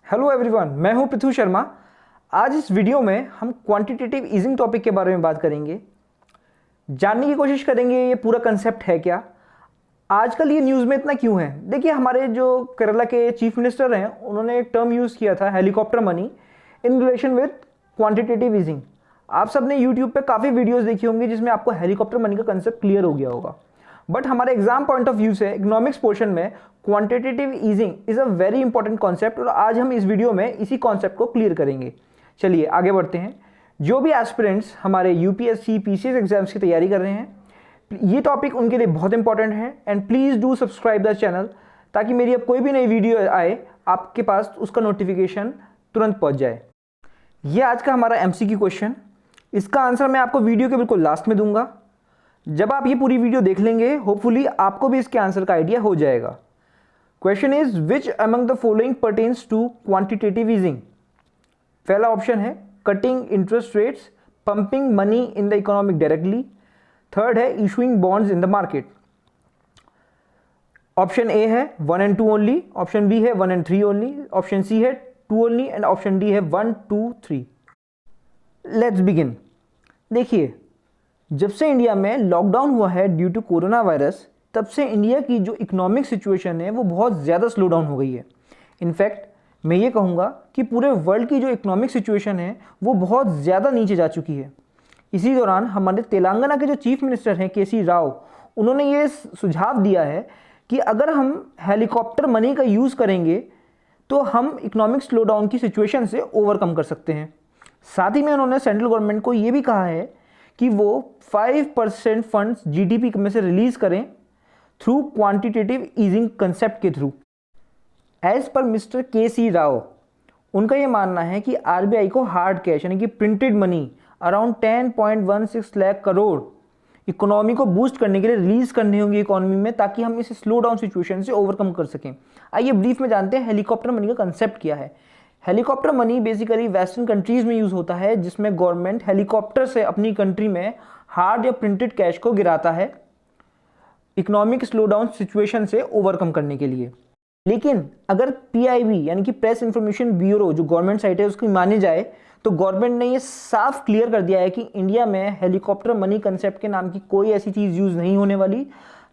Hello everyone, मैं हूं पृथ्वी शर्मा। आज इस वीडियो में हम क्वांटिटेटिव ईजिंग टॉपिक के बारे में बात करेंगे। जानने की कोशिश करेंगे ये पूरा कंसेप्ट है क्या, आजकल ये न्यूज़ में इतना क्यों है। देखिए, हमारे जो केरला के चीफ मिनिस्टर हैं उन्होंने एक टर्म यूज़ किया था helicopter money in relation with quantitative easing. आप सब ने यूट्यूब पे काफ़ी वीडियोस देखी होंगी जिसमें आपको हेलीकॉप्टर मनी का कंसेप्ट क्लियर हो गया होगा। बट हमारे एग्जाम पॉइंट ऑफ व्यू से इकोनॉमिक्स पोर्शन में quantitative easing is a very important concept और आज हम इस वीडियो में इसी कॉन्सेप्ट को क्लियर करेंगे। चलिए आगे बढ़ते हैं। जो भी एस्पिरेंट्स हमारे यूपीएससी पीसीएस एग्जाम्स की तैयारी कर रहे हैं, ये टॉपिक उनके लिए बहुत इंपॉर्टेंट है and please do subscribe the channel ताकि मेरी अब कोई भी नई वीडियो आए आपके पास उसका नोटिफिकेशन तुरंत पहुंच जाए। ये आज का हमारा एमसीक्यू क्वेश्चन, इसका आंसर मैं आपको वीडियो के बिल्कुल लास्ट में दूंगा। जब आप ये पूरी वीडियो देख लेंगे होपफुली आपको भी इसके आंसर का आइडिया हो जाएगा। Question is which among the following pertains to quantitative easing. पहला ऑप्शन है cutting interest rates, pumping money in the economic directly. Third है issuing bonds in the market. Option A है 1 and 2 ओनली, ऑप्शन बी है 1 and 3 only, option C है 2 only and option D है 1, 2, 3। Let's begin. देखिए, जब से India में lockdown हुआ है ड्यू टू कोरोना वायरस, तब से इंडिया की जो इकोनॉमिक सिचुएशन है वो बहुत ज़्यादा स्लो डाउन हो गई है। इनफैक्ट मैं ये कहूँगा कि पूरे वर्ल्ड की जो इकोनॉमिक सिचुएशन है वो बहुत ज़्यादा नीचे जा चुकी है। इसी दौरान हमारे तेलंगाना के जो चीफ मिनिस्टर हैं के.सी. राव, उन्होंने ये सुझाव दिया है कि अगर हम हेलीकॉप्टर मनी का यूज़ करेंगे तो हम इकोनॉमिक स्लो डाउन की सिचुएशन से ओवरकम कर सकते हैं। साथ ही में उन्होंने सेंट्रल गवर्नमेंट को ये भी कहा है कि वो 5% फंड्स जीडीपी में से रिलीज करें थ्रू क्वांटिटेटिव ईजिंग कंसेप्ट के थ्रू। एज पर मिस्टर के.सी. राव, उनका ये मानना है कि आरबीआई को हार्ड कैश यानी कि printed money around 10.16 lakh crore economy को बूस्ट करने के लिए रिलीज करनी होंगी इकोनॉमी में, ताकि हम इस स्लो डाउन सिचुएशन से ओवरकम कर सकें। आइए ब्रीफ में जानते हैं हेलीकॉप्टर मनी का कंसेप्ट क्या है। Helicopter money basically western countries में यूज़ होता है, जिसमें गवर्नमेंट हेलीकॉप्टर से अपनी कंट्री में हार्ड या प्रिंटेड कैश को गिराता है इकोनॉमिक स्लो डाउन सिचुएशन से ओवरकम करने के लिए। लेकिन अगर पीआईबी यानी कि प्रेस इंफॉर्मेशन ब्यूरो जो गवर्नमेंट साइट है उसकी माने जाए तो गवर्नमेंट ने ये साफ क्लियर कर दिया है कि इंडिया में हेलीकॉप्टर मनी कंसेप्ट के नाम की कोई ऐसी चीज़ यूज़ नहीं होने वाली।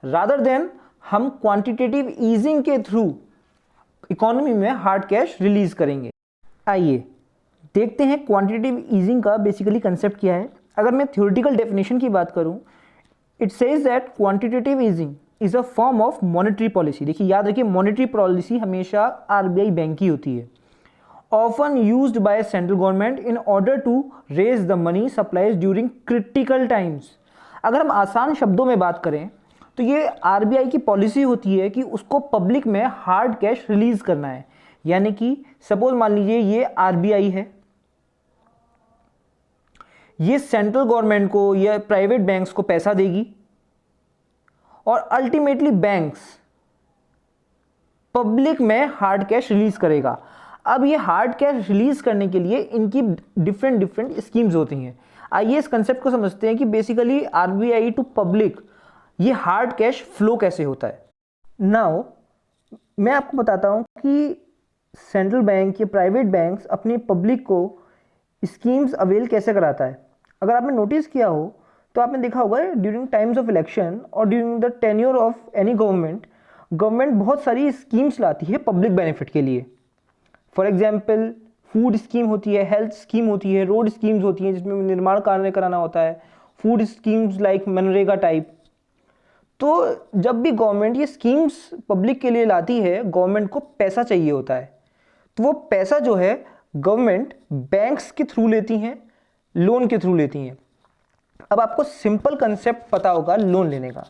रादर देन हम क्वांटिटेटिव ईजिंग के थ्रू इकोनॉमी में हार्ड कैश रिलीज करेंगे। आइए देखते हैं क्वांटिटेटिव ईजिंग का बेसिकली कंसेप्ट क्या है। अगर मैं थ्योरेटिकल डेफिनेशन की बात करूं, it says that quantitative easing is a form of monetary policy. देखिए, याद रखिए, मॉनेटरी पॉलिसी हमेशा आरबीआई बैंक की होती है। Often used by central government in order to raise the money supplies during critical times. अगर हम आसान शब्दों में बात करें तो ये आरबीआई की पॉलिसी होती है कि उसको पब्लिक में हार्ड कैश रिलीज करना है। यानी कि सपोज मान लीजिए ये आरबीआई है, ये सेंट्रल गवर्नमेंट को या प्राइवेट बैंक्स को पैसा देगी और अल्टीमेटली बैंक्स पब्लिक में हार्ड कैश रिलीज करेगा। अब ये हार्ड कैश रिलीज करने के लिए इनकी डिफरेंट स्कीम्स होती हैं। आइए इस कंसेप्ट को समझते हैं कि बेसिकली आरबीआई टू पब्लिक ये हार्ड कैश फ्लो कैसे होता है। नाउ मैं आपको बताता हूं कि सेंट्रल बैंक या प्राइवेट बैंक्स अपनी पब्लिक को स्कीम्स अवेल कैसे कराता है। अगर आपने नोटिस किया हो तो आपने देखा होगा ड्यूरिंग टाइम्स ऑफ इलेक्शन और during the tenure of any government बहुत सारी स्कीम्स लाती है पब्लिक बेनिफिट के लिए। फॉर एग्जाम्पल फूड स्कीम होती है, हेल्थ स्कीम होती है, रोड स्कीम्स होती हैं जिसमें निर्माण कार्य कराना होता है, food schemes like MNREGA type. तो जब भी गवर्नमेंट ये स्कीम्स पब्लिक के लिए लाती है, गवर्नमेंट को पैसा चाहिए होता है, तो वो पैसा जो है गवर्नमेंट बैंक्स के थ्रू लेती हैं, लोन के थ्रू लेती हैं। अब आपको सिंपल कंसेप्ट पता होगा लोन लेने का।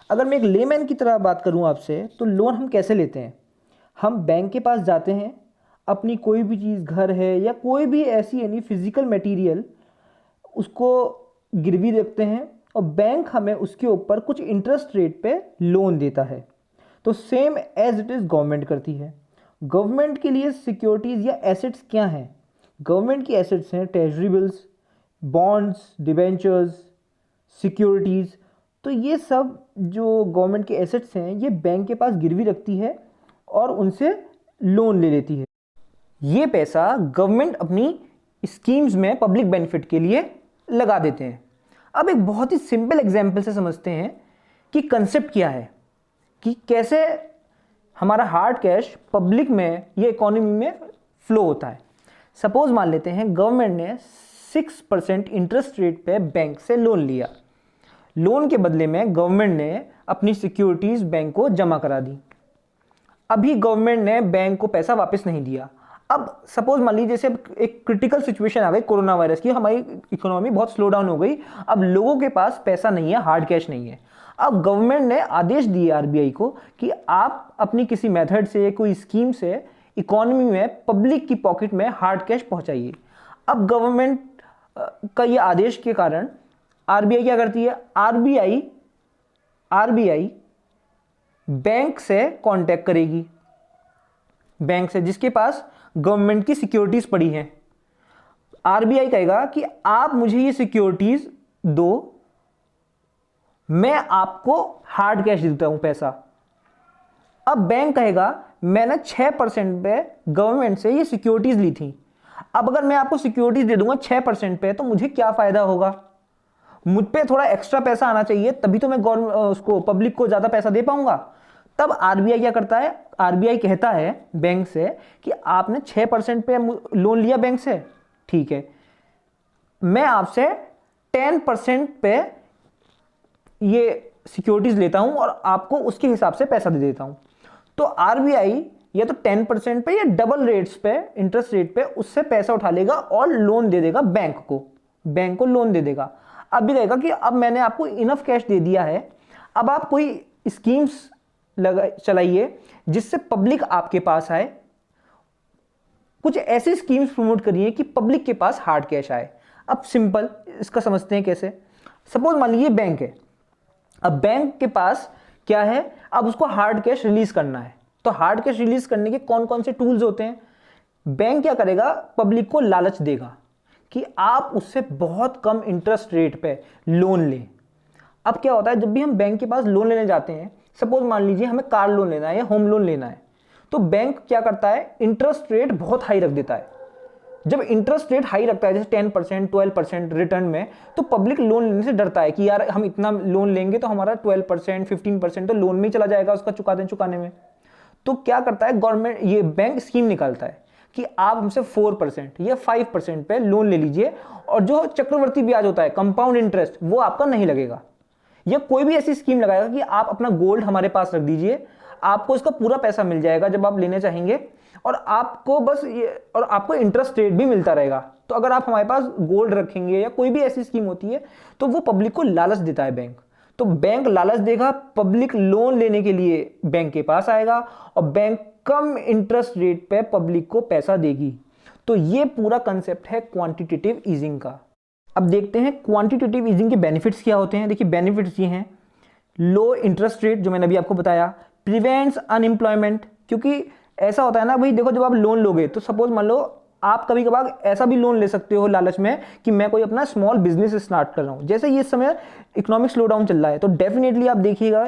अगर मैं एक लेमैन की तरह बात करूं आपसे, तो लोन हम कैसे लेते हैं? हम बैंक के पास जाते हैं, अपनी कोई भी चीज़, घर है या कोई भी ऐसी यानी फिजिकल मटेरियल, उसको गिरवी रखते हैं और बैंक हमें उसके ऊपर कुछ इंटरेस्ट रेट पे लोन देता है। तो same as it is government करती है। गवर्नमेंट के लिए सिक्योरिटीज़ या एसेट्स क्या हैं? गवर्नमेंट की एसेट्स हैं treasury bills, bonds, debentures, securities. तो ये सब जो गवर्नमेंट के एसेट्स हैं ये बैंक के पास गिरवी रखती है और उनसे लोन ले लेती है। ये पैसा गवर्नमेंट अपनी स्कीम्स में पब्लिक बेनिफिट के लिए लगा देते हैं। अब एक बहुत ही सिंपल एग्जाम्पल से समझते हैं कि कंसेप्ट क्या है, कि कैसे हमारा हार्ड कैश पब्लिक में या इकोनॉमी में फ्लो होता है। सपोज मान लेते हैं गवर्नमेंट ने 6% इंटरेस्ट रेट पे बैंक से लोन लिया। लोन के बदले में गवर्नमेंट ने अपनी सिक्योरिटीज बैंक को जमा करा दी। अभी गवर्नमेंट ने बैंक को पैसा वापस नहीं दिया। अब सपोज मान लीजिए जैसे एक क्रिटिकल सिचुएशन आ गई कोरोना वायरस की, हमारी इकोनॉमी बहुत स्लो डाउन हो गई, अब लोगों के पास पैसा नहीं है, हार्ड कैश नहीं है। अब गवर्नमेंट ने आदेश दिए आरबीआई को कि आप अपनी किसी मेथड से, कोई स्कीम से इकोनॉमी में, पब्लिक की पॉकेट में हार्ड कैश पहुंचाइए। अब गवर्नमेंट का ये आदेश के कारण आरबीआई क्या करती है, आरबीआई बैंक से कांटेक्ट करेगी, बैंक से जिसके पास गवर्नमेंट की सिक्योरिटीज पड़ी हैं। आरबीआई कहेगा कि आप मुझे ये सिक्योरिटीज दो, मैं आपको हार्ड कैश देता हूं पैसा। अब बैंक कहेगा मैंने 6% पे गवर्नमेंट से ये सिक्योरिटीज ली थी, अब अगर मैं आपको सिक्योरिटीज दे दूंगा 6% पे तो मुझे क्या फायदा होगा, मुझ पे थोड़ा एक्स्ट्रा पैसा आना चाहिए, तभी तो मैं उसको पब्लिक को ज्यादा पैसा दे पाऊंगा। तब आरबीआई क्या करता है, आरबीआई कहता है बैंक से कि आपने 6% पे लोन लिया बैंक से, ठीक है, मैं आपसे 10% पे ये सिक्योरिटीज लेता हूं और आपको उसके हिसाब से पैसा दे देता हूं। तो आरबीआई या तो 10% पे या डबल रेट्स पे, इंटरेस्ट रेट पे उससे पैसा उठा लेगा और लोन दे देगा बैंक को लोन दे देगा। अब भी कहेगा कि अब मैंने आपको इनफ कैश दे दिया है, अब आप कोई स्कीम्स चलाइए जिससे पब्लिक आपके पास आए, कुछ ऐसी स्कीम्स प्रमोट करिए कि पब्लिक के पास हार्ड कैश आए। अब सिंपल इसका समझते हैं कैसे। सपोज मान लीजिए बैंक है, अब बैंक के पास क्या है, अब उसको हार्ड कैश रिलीज करना है। तो हार्ड कैश रिलीज करने के कौन कौन से टूल्स होते हैं, बैंक क्या करेगा, पब्लिक को लालच देगा कि आप उससे बहुत कम इंटरेस्ट रेट पे लोन लें। अब क्या होता है, जब भी हम बैंक के पास लोन लेने जाते हैं, सपोज मान लीजिए हमें कार लोन लेना है या होम लोन लेना है, तो बैंक क्या करता है, इंटरेस्ट रेट बहुत हाई रख देता है। जब इंटरेस्ट रेट हाई रखता है जैसे 10%, 12% रिटर्न में, तो पब्लिक लोन लेने से डरता है कि यार हम इतना लोन लेंगे तो हमारा 12%, 15% तो लोन में ही चला जाएगा उसका चुकाने में। तो क्या करता है गवर्नमेंट, ये बैंक स्कीम निकालता है कि आप हमसे 4% या 5% पे लोन ले लीजिए और जो चक्रवर्ती ब्याज होता है, कंपाउंड इंटरेस्ट, वो आपका नहीं लगेगा। या कोई भी ऐसी स्कीम लगाएगा कि आप अपना गोल्ड हमारे पास रख दीजिए, आपको इसका पूरा पैसा मिल जाएगा जब आप लेने चाहेंगे, और आपको बस ये, और आपको इंटरेस्ट रेट भी मिलता रहेगा। तो अगर आप हमारे पास गोल्ड रखेंगे या कोई भी ऐसी स्कीम होती है तो वो पब्लिक को लालच देता है बैंक। तो बैंक लालच देगा, पब्लिक लोन लेने के लिए बैंक के पास आएगा और बैंक कम इंटरेस्ट रेट पे पब्लिक को पैसा देगी। तो ये पूरा कंसेप्ट है क्वांटिटेटिव ईजिंग का। अब देखते हैं क्वांटिटेटिव ईजिंग के बेनिफिट्स क्या होते हैं। देखिए बेनिफिट्स ये हैं, लो इंटरेस्ट रेट जो मैंने अभी आपको बताया, प्रिवेंट्स अनएम्प्लॉयमेंट, क्योंकि ऐसा होता है ना भाई, देखो जब आप लोन लोगे तो सपोज मान लो आप कभी कभार ऐसा भी लोन ले सकते हो लालच में कि मैं कोई अपना स्मॉल बिजनेस स्टार्ट कर रहा हूं। जैसे ये समय इकोनॉमिक स्लो डाउन चल रहा है तो डेफिनेटली आप देखिएगा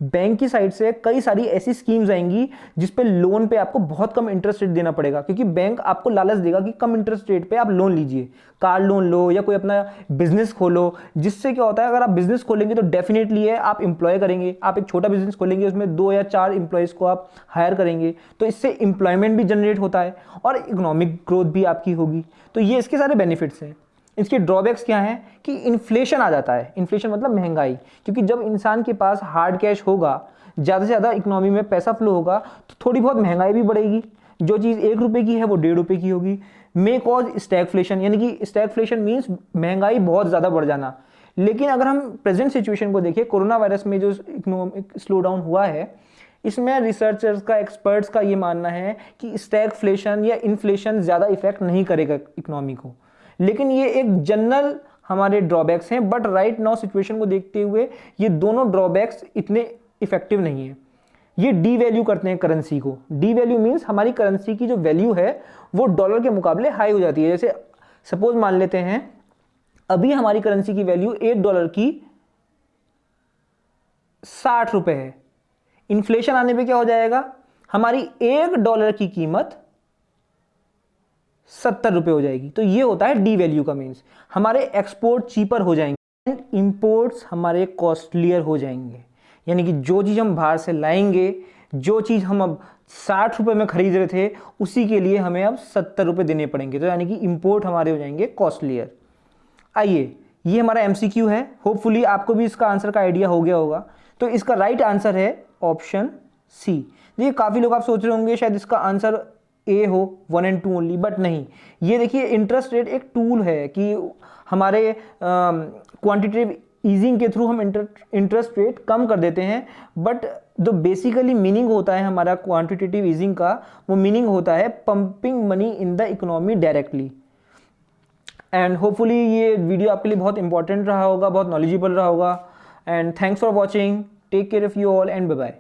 बैंक की साइड से कई सारी ऐसी स्कीम्स आएंगी जिस पे लोन पे आपको बहुत कम इंटरेस्ट रेट देना पड़ेगा, क्योंकि बैंक आपको लालच देगा कि कम इंटरेस्ट रेट पे आप लोन लीजिए, कार लोन लो या कोई अपना बिजनेस खोलो। जिससे क्या होता है, अगर आप बिजनेस खोलेंगे तो डेफिनेटली है आप इंप्लॉय करेंगे, आप एक छोटा बिजनेस खोलेंगे उसमें 2 या 4 इंप्लॉयज को आप हायर करेंगे, तो इससे इंप्लॉयमेंट भी जनरेट होता है और इकोनॉमिक ग्रोथ भी आपकी होगी। तो ये इसके सारे बेनिफिट्स हैं। इसके ड्रॉबैक्स क्या हैं कि इन्फ्लेशन आ जाता है। इन्फ्लेशन मतलब महंगाई, क्योंकि जब इंसान के पास हार्ड कैश होगा, ज़्यादा से ज़्यादा इकोनॉमी में पैसा फ्लो होगा, तो थोड़ी बहुत महंगाई भी बढ़ेगी। जो चीज़ 1 रुपये की है वो 1.5 रुपये की होगी। मे कॉज स्टैगफ्लेशन, यानी कि स्टैगफ्लेशन मीन्स महंगाई बहुत ज़्यादा बढ़ जाना। लेकिन अगर हम प्रेजेंट सिचुएशन को देखें, कोरोना वायरस में जो इकोनॉमिक स्लो डाउन हुआ है, इसमें रिसर्चर्स का, एक्सपर्ट्स का ये मानना है कि स्टैगफ्लेशन या इन्फ्लेशन ज़्यादा इफेक्ट नहीं करेगा इकोनॉमी को। लेकिन ये एक जनरल हमारे ड्रॉबैक्स हैं, बट राइट नाउ सिचुएशन को देखते हुए ये दोनों ड्रॉबैक्स इतने इफेक्टिव नहीं है। ये डी वैल्यू करते हैं करेंसी को। डी वैल्यू मीन्स हमारी करेंसी की जो वैल्यू है वो डॉलर के मुकाबले हाई हो जाती है। जैसे सपोज मान लेते हैं अभी हमारी करेंसी की वैल्यू $1 की 60 रुपये है। इन्फ्लेशन आने पे क्या हो जाएगा, हमारी $1 की कीमत ₹70 हो जाएगी। तो ये होता है डी वैल्यू का मीन्स, हमारे एक्सपोर्ट चीपर हो जाएंगे एंड इम्पोर्ट्स हमारे कॉस्टलियर हो जाएंगे। यानी कि जो चीज़ हम बाहर से लाएंगे, जो चीज़ हम अब ₹60 में खरीद रहे थे, उसी के लिए हमें अब ₹70 देने पड़ेंगे। तो यानी कि इम्पोर्ट हमारे हो जाएंगे कॉस्टलियर। आइए, ये हमारा MCQ है। होपफुली आपको भी इसका आंसर का आइडिया हो गया होगा। तो इसका राइट आंसर है ऑप्शन सी। देखिए, काफ़ी लोग आप सोच रहे होंगे शायद इसका आंसर ए हो, 1 and 2 ओनली, बट नहीं। ये देखिए, इंटरेस्ट रेट एक टूल है कि हमारे क्वांटिटेटिव ईजिंग के थ्रू हम इंटरेस्ट रेट कम कर देते हैं, बट जो बेसिकली मीनिंग होता है हमारा क्वांटिटेटिव ईजिंग का, वो मीनिंग होता है pumping money in the economy directly. And hopefully ये वीडियो आपके लिए बहुत इंपॉर्टेंट रहा होगा, बहुत नॉलेजेबल रहा होगा। And thanks for watching, take care of you all and bye bye.